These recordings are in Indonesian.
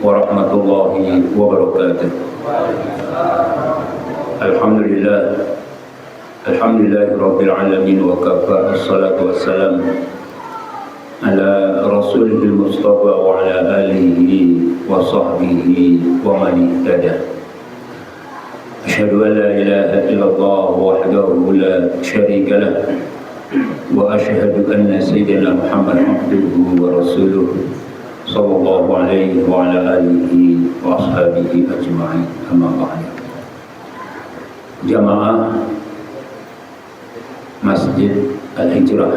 warahmatullahi wabarakatuh. Alhamdulillahirabbil alamin wa kafa assalatu wassalam ala rasulil mustafa wa ala alihi wa sahbihi wa man ihtada. Asyhadu an la ilaha illallah wahdahu la syarika lah wa asyhadu anna sayyidina Muhammadan abduhu wa rasuluh sallallahu alaihi wa ala alihi wa ashabihi ajma'in. Amma ba'du. Jamaah Masjid Al-Hijrah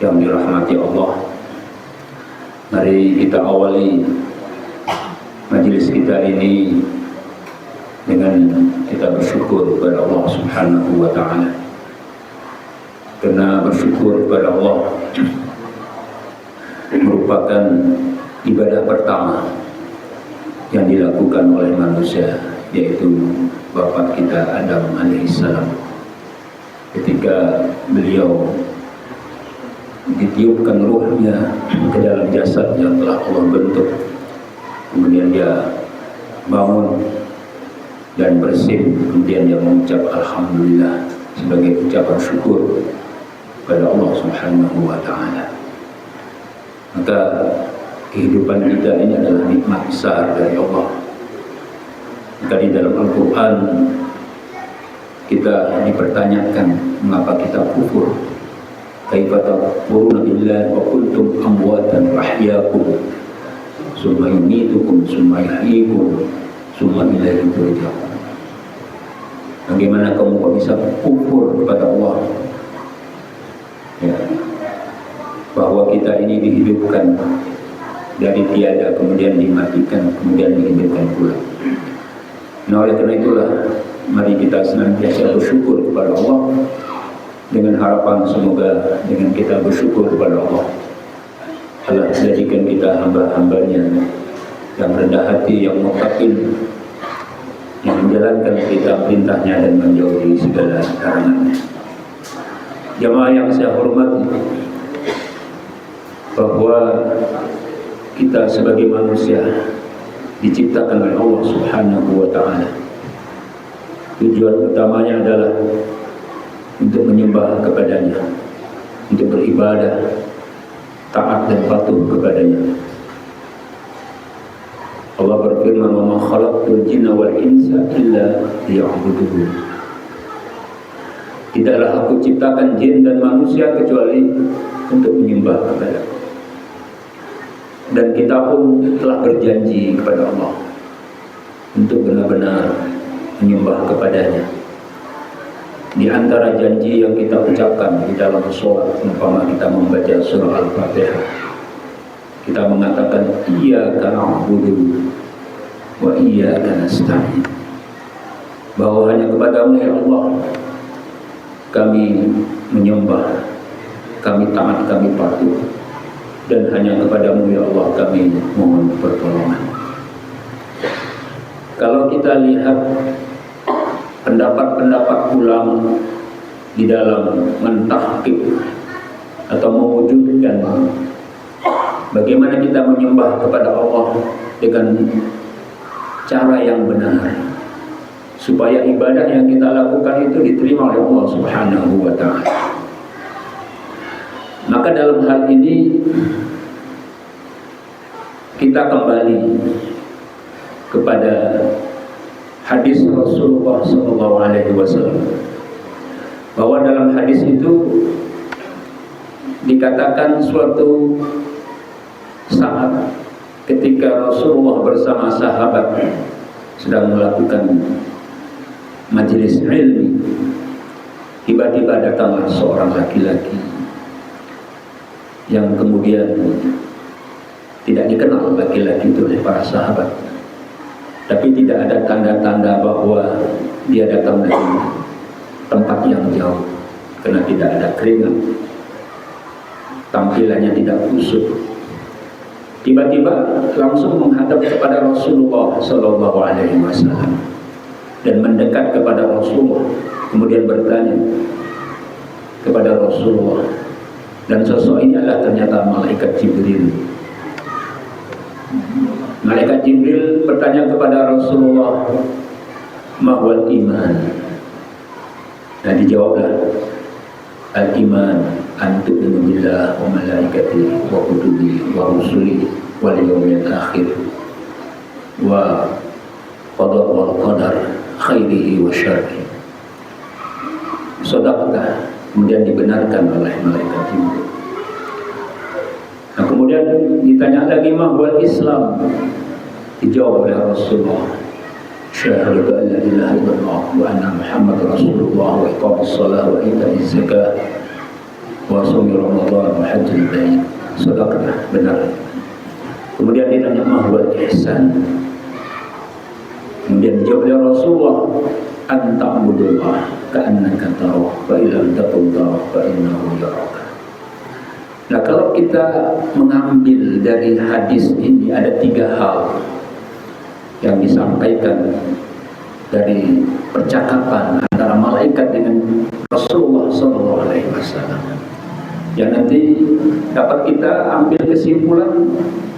yang dirahmati Allah, mari kita awali majelis kita ini dengan kita bersyukur kepada Allah Subhanahu wa ta'ala. Karena bersyukur kepada Allah merupakan ibadah pertama yang dilakukan oleh manusia, yaitu Bapak kita Adam alaihissalam. Ketika beliau ditiupkan ruhnya ke dalam jasad yang telah Allah bentuk, kemudian dia bangun dan bersin, kemudian dia mengucap alhamdulillah sebagai ucapan syukur kepada Allah Subhanahu wa ta'ala. Maka kehidupan kita ini adalah nikmat besar dari Allah. Maka di dalam Al-Quran kita dipertanyakan mengapa kita kufur. Kaifa takfuruna billahi wa kuntum amwatan wa ahyaakum summa yumitukum summa yuhyikum summa ilaihi turja'un. Bagaimana kamu kok bisa kufur kepada Allah, ya, bahwa kita ini dihidupkan dari tiada, kemudian dimatikan, kemudian dihidupkan pula. Nah, oleh karena itulah mari kita senantiasa bersyukur kepada Allah, dengan harapan semoga dengan kita bersyukur kepada Allah, Allah jadikan kita hamba-hambanya yang rendah hati, yang muttaqin, yang menjalankan perintah-perintahnya dan menjauhi segala larangannya. Jamaah yang saya hormati, bahwa kita sebagai manusia diciptakan oleh Allah Subhanahu wa ta'ala. Tujuan utamanya adalah untuk menyembah kepadanya, untuk beribadah, taat dan patuh kepadanya. Allah berfirman, "Wa ma khalaqtul jinna wal insa illa liya'budun." Tidaklah aku ciptakan jin dan manusia kecuali untuk menyembah kepada-Ku. Dan kita pun telah berjanji kepada Allah untuk benar-benar menyembah kepadanya. Di antara janji yang kita ucapkan di dalam sholat, umpama kita membaca surah Al-Fatihah, kita mengatakan iyyaka na'budu wa iyyaka nasta'in, bahwa hanya kepadamu ya Allah kami menyembah, kami taat, kami patuh, dan hanya kepadamu ya Allah kami mohon pertolongan. Kalau kita lihat pendapat-pendapat ulama di dalam mentahqiq atau mewujudkan bagaimana kita menyembah kepada Allah dengan cara yang benar, supaya ibadah yang kita lakukan itu diterima oleh Allah Subhanahu wa ta'ala. Maka dalam hal ini kita kembali kepada hadis Rasulullah SAW, bahwa dalam hadis itu dikatakan suatu saat ketika Rasulullah bersama sahabat sedang melakukan majelis ilmi, tiba-tiba datanglah seorang laki-laki yang kemudian tidak dikenal laki-laki itu oleh para sahabat, tapi tidak ada tanda-tanda bahwa dia datang dari tempat yang jauh, karena tidak ada keringat, tampilannya tidak kusut. Tiba-tiba langsung menghadap kepada Rasulullah SAW dan mendekat kepada Rasulullah, kemudian bertanya kepada Rasulullah, dan sosok ini adalah ternyata malaikat Jibril. Malaikat Jibril bertanya kepada Rasulullah, "Mahwal iman?" Dan dijawablah, "Al-iman an tu'minu billah wa malaikatihi wa kutubihi wa rusulihi wal yawmil akhir wa qada wal qadar khairihi wa syarrihi." Sadaqta, kemudian dibenarkan oleh malaikat Jibril. Nah, kemudian ditanya lagi, mahwal Islam? Dijawab oleh Rasulullah, syahadatu an la ilaha illallah wa anna Muhammad Rasulullah wa iqamis shalah wa ita'iz zakah wa shaumi Ramadan wa hajjil bait. Sadaqah, benar. Kemudian ditanya mahwal ihsan? Kemudian dijawab oleh Rasulullah, an ta'budullah ka'annaka tarahu fa illam takun tarahu fa innahu yaraka. Nah, kalau kita mengambil dari hadis ini ada 3 hal yang disampaikan dari percakapan antara malaikat dengan Rasulullah SAW, yang nanti dapat kita ambil kesimpulan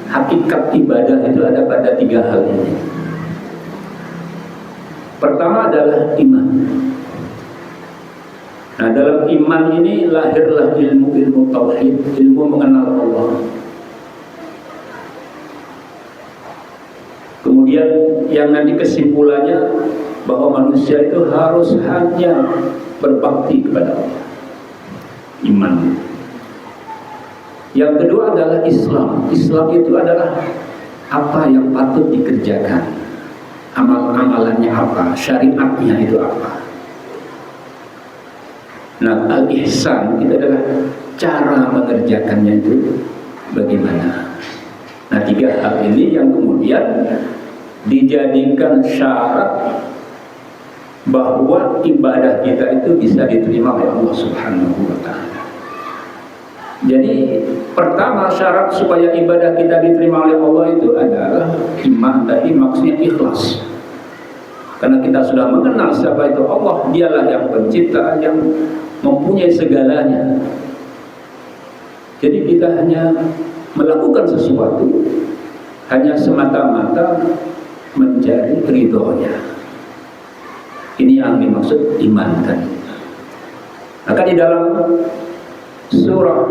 hakikat ibadah itu ada pada 3 hal ini. Pertama adalah iman. Nah, dalam iman ini lahirlah ilmu tauhid, ilmu mengenal Allah. Kemudian yang nanti kesimpulannya bahwa manusia itu harus hanya berbakti kepada Allah. Iman. Yang kedua adalah Islam. Islam itu adalah apa yang patut dikerjakan, amal-amalannya apa, syariatnya itu apa. Nah, al-ihsan itu adalah cara mengerjakannya itu bagaimana. Nah, 3 hal ini yang kemudian dijadikan syarat bahwa ibadah kita itu bisa diterima oleh Allah Subhanahu wa ta'ala. Jadi pertama syarat supaya ibadah kita diterima oleh Allah itu adalah iman. Tadi maksudnya ikhlas. Karena kita sudah mengenal siapa itu Allah, dialah yang pencipta, yang mempunyai segalanya. Jadi kita hanya melakukan sesuatu hanya semata-mata mencari ridhonya. Ini yang dimaksud iman tadi. Maka di dalam surah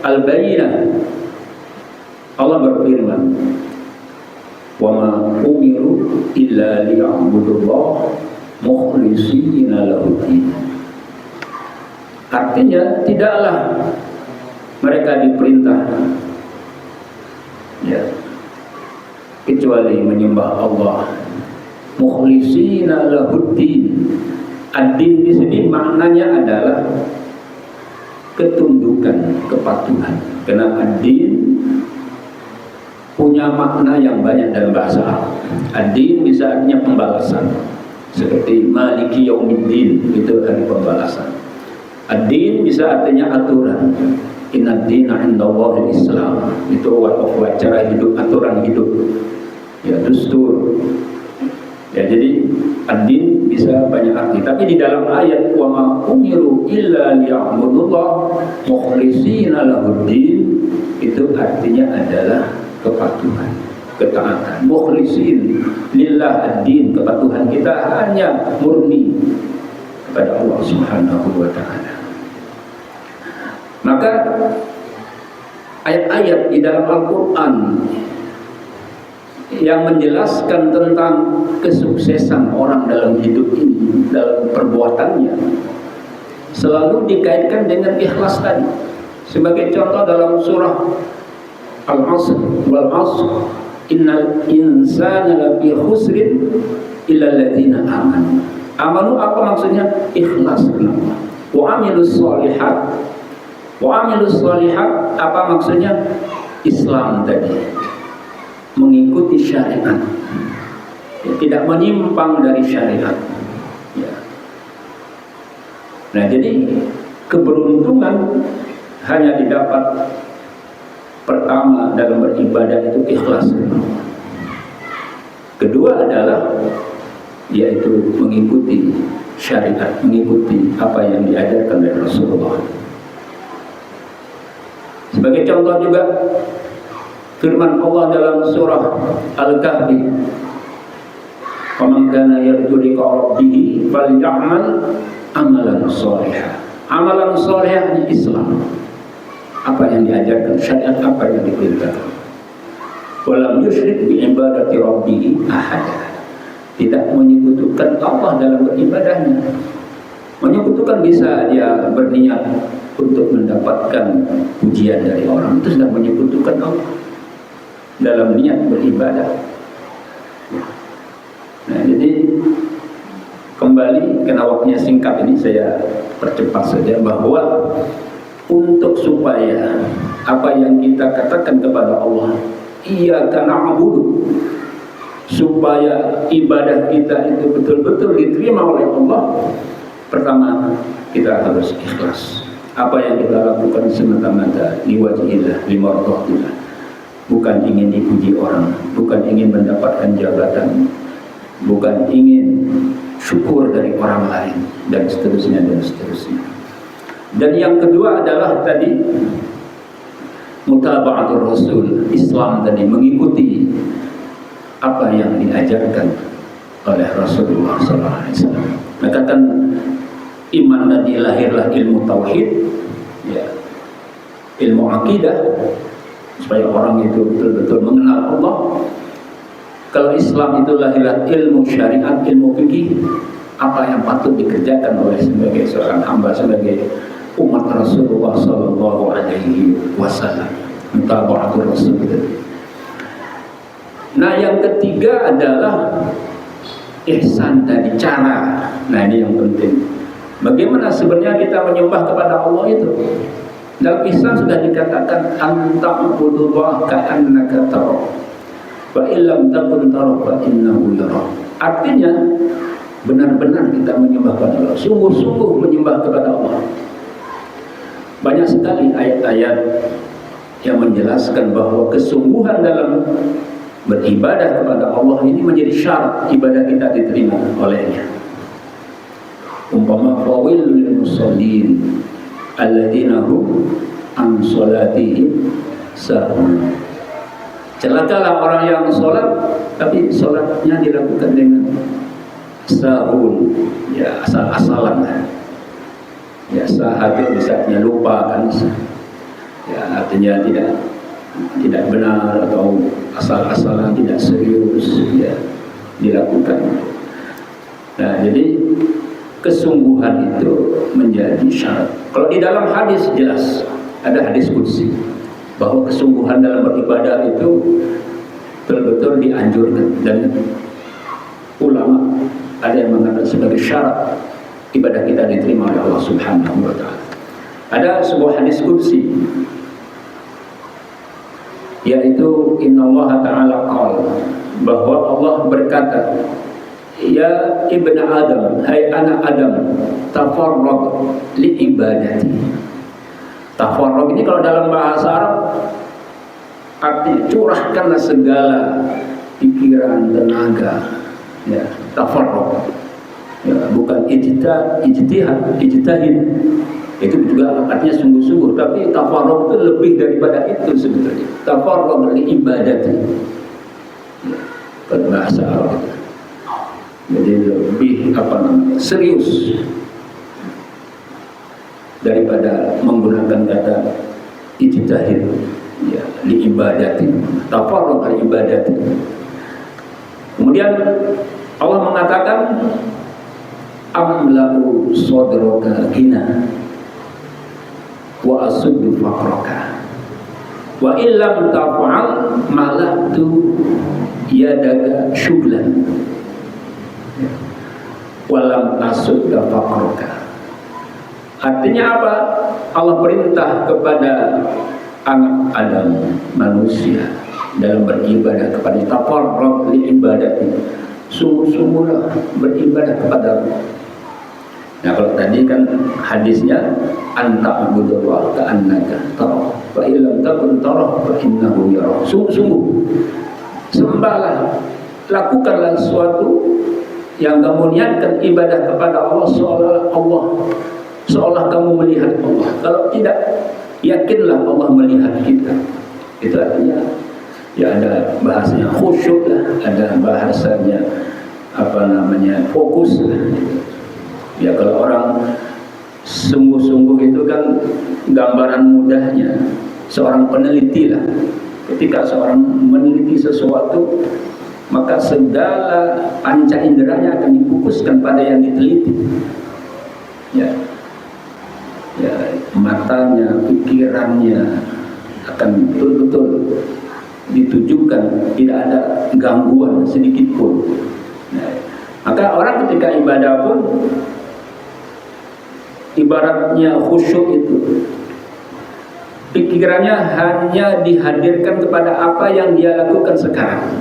Al-Bayyinah Allah berfirman, "Wa ma umiru illa liya'budullah mukhlishina lahu-d-din." Artinya tidaklah mereka diperintah kecuali menyembah Allah mukhlishina lahu-d-din. Ad-din di sini maknanya adalah ketundukan, kepatuhan. Karena ad-din punya makna yang banyak dalam bahasa Arab. Ad-din bisa artinya pembalasan. Seperti maliki yaumiddin, itu hari pembalasan. Ad-din bisa artinya aturan. Inna dina indallahil Islam, itu cara hidup, aturan hidup, ya, dustur. Ya, jadi ad-din bisa banyak arti. Tapi di dalam ayat wa ma umiru illa liya'budullah mukhlishina lahud-din, itu artinya adalah kepatuhan, ketaatan. Mukhlisin lillah ad-din, kepatuhan kita hanya murni kepada Allah Subhanahu wa ta'ala. Maka ayat-ayat di dalam Al-Quran yang menjelaskan tentang kesuksesan orang dalam hidup ini, dalam perbuatannya, selalu dikaitkan dengan ikhlas tadi. Sebagai contoh dalam surah Al-Asr, wal 'asr innal insana lafi khusrin illa alladziina amanu. Amanu apa maksudnya? Ikhlas kenapa? Wa 'amilus shalihat. Wa 'amilus shalihat apa maksudnya? Islam tadi, mengikuti syariat, tidak menyimpang dari syariat. Ya. Nah, jadi keberuntungan hanya didapat pertama dalam beribadah itu ikhlas. Kedua adalah yaitu mengikuti syariat, mengikuti apa yang diajarkan oleh Rasulullah. Sebagai contoh juga Firman Allah dalam surah Al-Kahfi, "Faman kana yarju liqa rabbih faly'amal amalan shalihan." Amalan shalihan di Islam. Apa yang diajarkan, syariat apa yang diperintahkan. Walam yusyrik bi ibadati rabbih ahada. Tidak menyekutukan Allah dalam beribadahnya. Menyekutukan bisa dia berniat untuk mendapatkan pujian dari orang, itu sudah menyekutukan Allah dalam niat beribadah. Nah, jadi kembali karena waktunya singkat ini saya percepat saja bahwa untuk supaya apa yang kita katakan kepada Allah, iyyaka na'budu, supaya ibadah kita itu betul-betul diterima oleh Allah, pertama kita harus ikhlas. Apa yang kita lakukan semata-mata liwajhillah, limardhatillah, bukan ingin dipuji orang, bukan ingin mendapatkan jabatan, bukan ingin syukur dari orang lain, dan seterusnya dan seterusnya. Dan yang kedua adalah tadi mutaba'atul Rasul, Islam tadi mengikuti apa yang diajarkan oleh Rasulullah SAW. Maka kan iman tadi lahirlah ilmu tauhid, ya, ilmu akidah, supaya orang itu betul-betul mengenal Allah. Kalau Islam itu lahirlah ilmu syariat, ilmu fikih, apa yang patut dikerjakan oleh sebagai seorang hamba, sebagai umat Rasulullah Sallallahu Alaihi Wasallam, mutaba'atul Rasul. Nah, yang ketiga adalah ihsan tadi, cara. Nah, ini yang penting. Bagaimana sebenarnya kita menyembah kepada Allah itu? Dalam Islam sudah dikatakan anta'budullah ka'annaka tarah wa illam takun tarah fa innahu yarah. Artinya benar-benar kita menyembah kepada Allah, sungguh-sungguh menyembah kepada Allah. Banyak sekali ayat-ayat yang menjelaskan bahwa kesungguhan dalam beribadah kepada Allah ini menjadi syarat ibadah kita diterima olehnya. Umpama fawilul lil musallin alladzina hum an salatihim sahun. Celakalah orang yang sholat tapi sholatnya dilakukan dengan sahun, ya asal-asalan. Ya, sahabat misalnya lupa kan, ya artinya tidak benar atau asal-asalan, tidak serius, ya dilakukan. Nah, jadi kesungguhan itu menjadi syarat. Kalau di dalam hadis jelas ada hadis qudsi bahwa kesungguhan dalam beribadah itu betul-betul dianjurkan, dan ulama ada yang mengatakan sebagai syarat ibadah kita diterima oleh Allah Subhanahu wa ta'ala. Ada sebuah hadis qudsi, yaitu innallaha ta'ala qala, bahwa Allah berkata, ya ibna Adam, hai anak Adam, tafarrag li ibadati. Tafarrag ini kalau dalam bahasa Arab artinya curahkanlah segala pikiran, tenaga, ya, tafarrag. Ya, bukan ijtihad. Itu juga artinya sungguh-sungguh, tapi tafarrug itu lebih daripada itu sebetulnya. Tafarrug li ibadati. Ya, pada bahasa Arab. Jadi lebih serius daripada menggunakan kata ijtihad. Ya, li ibadati. Tafarrug li ibadati. Kemudian Allah mengatakan amla'u sadraka ghina wa asuddu faqraka wa illam taf'al malaktu yadaka syuglan walam asudda faqraka. Artinya apa? Allah perintah kepada anak Adam, manusia, dalam beribadah kepada tafarrug li ibadati, sungguh-sungguhlah beribadah kepada Allah. Nah, kalau tadi kan hadisnya anta'budullah ka'annaka tarah wa illam takun tarah fa innahu yarah. Sungguh-sungguh sembahlah, lakukanlah sesuatu yang kamu niatkan ibadah kepada Allah seolah kamu melihat Allah. Kalau tidak, yakinlah Allah melihat kita. Itu artinya Ya ada bahasanya khusyuk lah, ada bahasanya fokus lah. Ya kalau orang sungguh-sungguh itu kan gambaran mudahnya seorang peneliti lah. Ketika seorang meneliti sesuatu, maka segala panca inderanya akan difokuskan pada yang diteliti. Ya, matanya, pikirannya akan betul-betul ditujukan, tidak ada gangguan sedikit pun. Maka orang ketika ibadah pun ibaratnya khusyuk itu, pikirannya hanya dihadirkan kepada apa yang dia lakukan sekarang.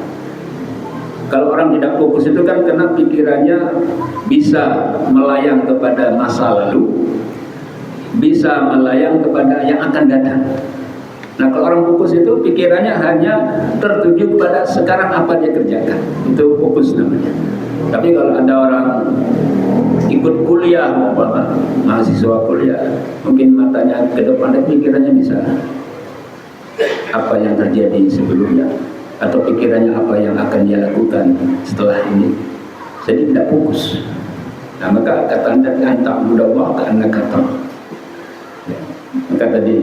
Kalau orang tidak fokus itu kan karena pikirannya bisa melayang kepada masa lalu, bisa melayang kepada yang akan datang. Nah kalau orang fokus itu pikirannya hanya tertuju kepada sekarang apa dia kerjakan, itu fokus namanya. Tapi kalau ada orang ikut kuliah, mahasiswa kuliah, mungkin matanya ke depan dan pikirannya bisa apa yang terjadi sebelumnya, atau pikirannya apa yang akan dia lakukan setelah ini. Jadi tidak fokus. Nah maka kata anta mudah Allah karena kata. Maka tadi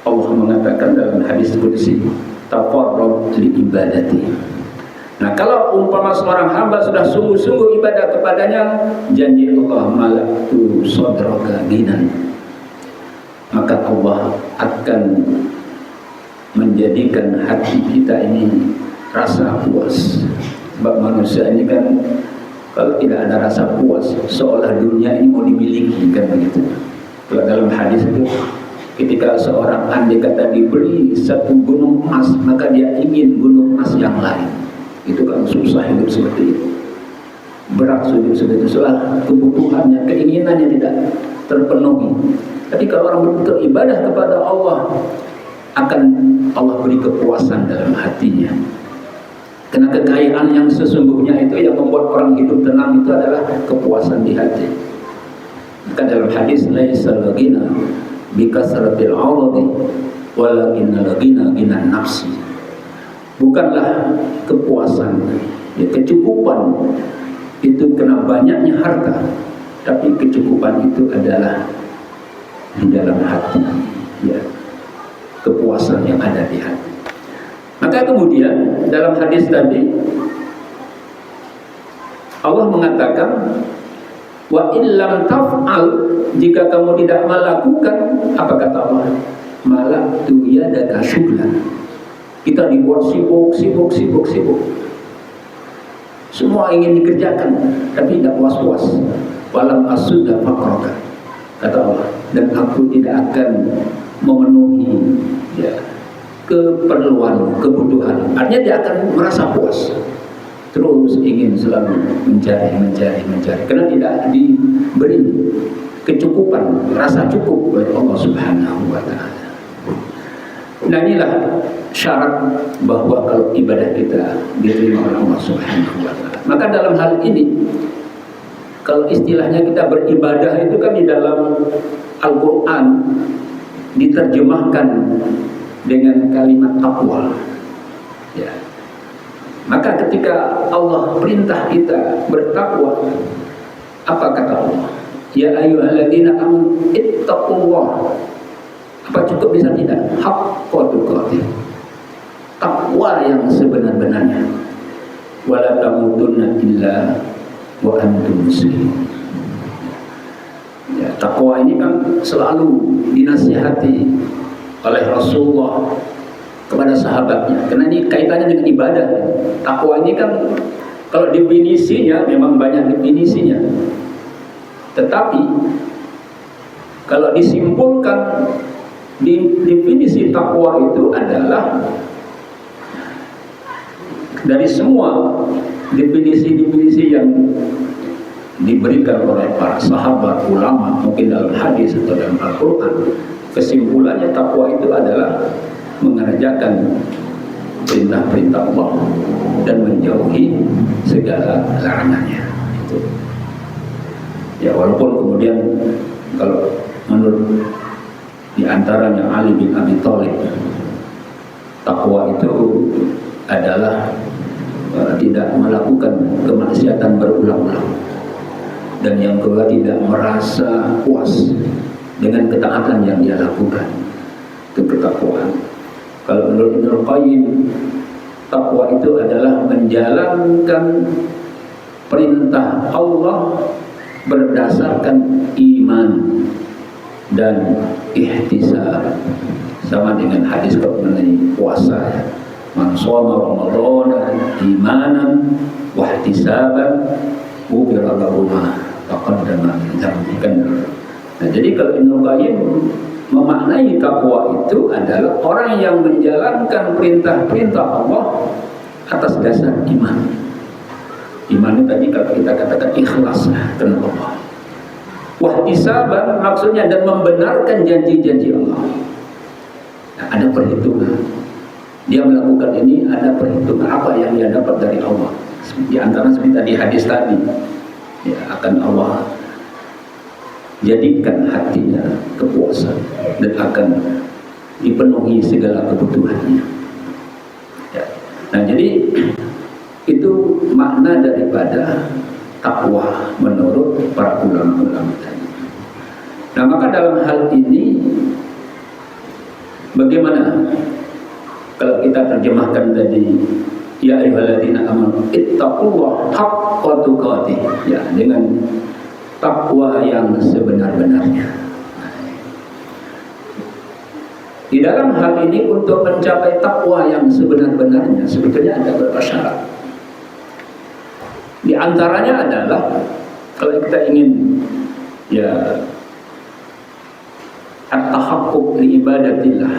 Allah mengatakan dalam hadis qudsi, tafarrag li ibadati. Nah kalau umpama seorang hamba sudah sungguh-sungguh ibadah kepadanya, janji Allah malaktu sadraka ginan, maka Allah akan menjadikan hati kita ini rasa puas. Sebab manusia ini kan kalau tidak ada rasa puas, seolah dunia ini mau dimiliki, kan begitu. Kalau dalam hadis itu, ketika seorang andai kata diberi satu gunung emas, maka dia ingin gunung emas yang lain. Itu kan susah hidup seperti itu, berat hidup seperti itu, soal kebutuhannya, keinginannya tidak terpenuhi. Tapi kalau orang betul ibadah kepada Allah, akan Allah beri kepuasan dalam hatinya. Karena kekayaan yang sesungguhnya itu yang membuat orang hidup tenang itu adalah kepuasan di hati. Maka dalam hadis laisal ghina bikasratil 'aradi walakinnal ghina ghinan nafsi. Bukanlah kepuasan, ya, kecukupan itu kena banyaknya harta, tapi kecukupan itu adalah di dalam hati, ya, kepuasan yang ada di hati. Maka kemudian dalam hadis tadi Allah mengatakan, wa illam taf'al, jika kamu tidak melakukan, apa kata Allah? Malaktu yadaka syuglan. Kita dibuat sibuk. Semua ingin dikerjakan, tapi tidak puas-puas. Walam asudda faqraka, kata Allah, dan aku tidak akan memenuhi, ya, keperluan, kebutuhan. Artinya dia akan merasa puas, terus ingin selalu mencari, karena tidak diberi kecukupan, rasa cukup oleh Allah Subhanahu wa Ta'ala. Nah inilah syarat bahwa kalau ibadah kita diterima oleh Allah Subhanahu wa Ta'ala. Maka dalam hal ini, kalau istilahnya kita beribadah itu kan di dalam Al-Quran diterjemahkan dengan kalimat taqwa, ya. Maka ketika Allah perintah kita bertakwa, apa kata Allah? Ya ayyuhalladzina amanu ittaqullah. Apa cukup bisa tidak? Haqqa tuqatih, takwa yang sebenar-benarnya. Wala tamutunna illa wa antum muslimun. Ya, takwa ini kan selalu dinasihati oleh Rasulullah kepada sahabatnya, karena ini kaitannya dengan ibadah. Takwa ini kan kalau definisinya memang banyak definisinya, tetapi kalau disimpulkan definisi takwa itu adalah dari semua definisi-definisi yang diberikan oleh para sahabat, ulama, mungkin dalam hadis atau dalam Al-Quran, kesimpulannya takwa itu adalah mengerjakan perintah-perintah Allah dan menjauhi segala larangannya. Itu. Ya, walaupun kemudian kalau menurut di antaranya Ali bin Abi Thalib, Takwa itu adalah tidak melakukan kemaksiatan berulang-ulang, dan yang kedua tidak merasa puas dengan ketaatan yang dia lakukan. Itu ketakwaan. Kalau menurut Ibnu Qayyim, takwa itu adalah menjalankan perintah Allah berdasarkan iman dan ihtisab. Sama dengan hadis mengenai puasa, man shoma ramadhana imanan wa ihtisaban ghufira lahu ma taqaddama min dzambihi. Nah, jadi kalau Ibnu Qayyim memaknai takwa itu adalah orang yang menjalankan perintah-perintah Allah atas dasar iman. Iman itu tadi kalau kita katakan ikhlas karena Allah. Wahtisaban maksudnya dan membenarkan janji-janji Allah. Nah, ada perhitungan. Dia melakukan ini ada perhitungan apa yang dia dapat dari Allah. Di antara seperti tadi hadis tadi, ya, akan Allah jadikan hatinya kepuasan dan akan dipenuhi segala kebutuhannya. Ya. Nah, jadi itu makna daripada takwa menurut para ulama-ulama tadi. Nah, maka dalam hal ini bagaimana kalau kita terjemahkan tadi, ya ayyuhalladzina amanu ittaqullaha haqqa tuqatih, ya, dengan takwa yang sebenar-benarnya. Di dalam hal ini untuk mencapai takwa yang sebenar-benarnya sebetulnya ada beberapa syarat. Di antaranya adalah kalau kita ingin ya at-tahaqquq li ibadatillah,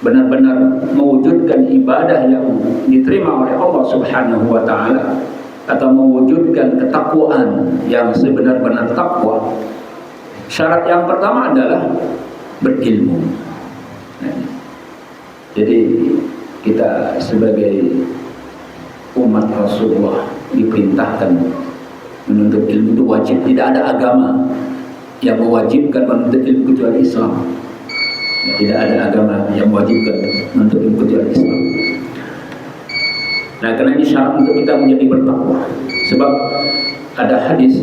benar-benar mewujudkan ibadah yang diterima oleh Allah Subhanahu wa taala, atau mewujudkan ketakwaan yang sebenar-benar takwa, syarat yang pertama adalah berilmu. Nah, jadi kita sebagai umat Rasulullah diperintahkan menuntut ilmu, itu wajib. Tidak ada agama yang mewajibkan menuntut ilmu kecuali Islam. Tidak ada agama yang mewajibkan menuntut ilmu kecuali Islam. Nah, karena ini syarat untuk kita menjadi bertakwa. Sebab ada hadis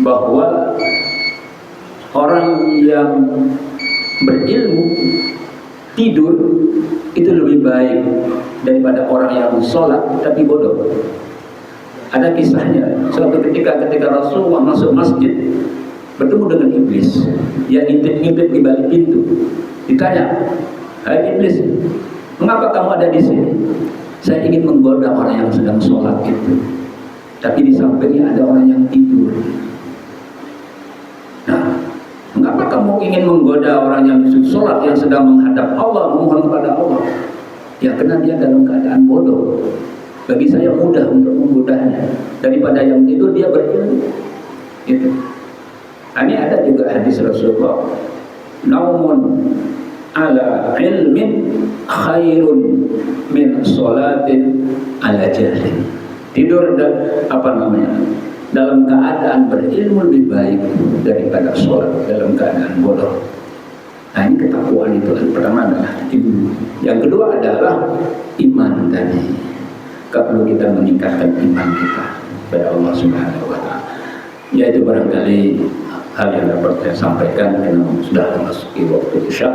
bahwa orang yang berilmu tidur itu lebih baik daripada orang yang sholat tapi bodoh. Ada kisahnya, suatu ketika Rasulullah masuk masjid bertemu dengan iblis yang ngintip-ngintip di balik pintu. Ditanya, "Hai iblis, mengapa kamu ada di sini?" "Saya ingin menggoda orang yang sedang sholat itu, tapi di sampingnya ada orang yang tidur." Nah, mengapa kamu ingin menggoda orang yang sholat yang sedang menghadap Allah, memohon kepada Allah? Ya, karena dia dalam keadaan bodoh. Bagi saya mudah untuk menggodanya daripada yang tidur dia berilmu. Itu. Ini ada juga hadis Rasulullah, "Naumun ala ilmin khairun min sholatin ala jahlin." Tidur dalam keadaan berilmu lebih baik daripada sholat dalam keadaan bodoh. Nah, ini ketakwaan itu. Yang pertama adalah ilmu. Yang kedua adalah iman tadi. Kalau kita meningkatkan iman kita kepada Allah Subhanahu wa taala. Yaitu barangkali hal yang dapat saya sampaikan karena sudah memasuki waktu Isya.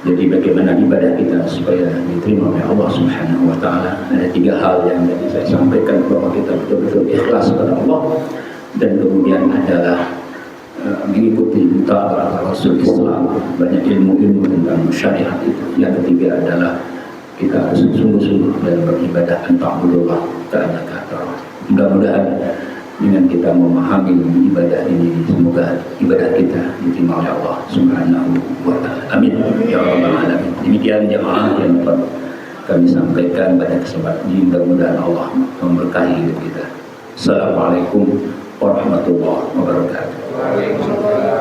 Jadi bagaimana ibadah kita supaya diterima oleh Allah Subhanahu wa taala? Ada 3 hal yang tadi saya sampaikan, bahwa kita betul-betul ikhlas kepada Allah, dan kemudian adalah mengikuti mutaba'ah Rasul Islam, banyak ilmu-ilmu tentang syariat itu. Yang ketiga adalah kita harus sungguh-sungguh dalam beribadah, ta'budullah ka'annaka tarah. Mudah-mudahan dengan kita memahami ibadah ini, semoga ibadah kita diterima oleh Allah Subhanahu wa taala. Amin ya rabbal alamin. Demikian jemaah yang dapat kami sampaikan pada kesempatan ini. Mudah-mudahan Allah memberkahi hidup kita. Assalamualaikum warahmatullahi wabarakatuh.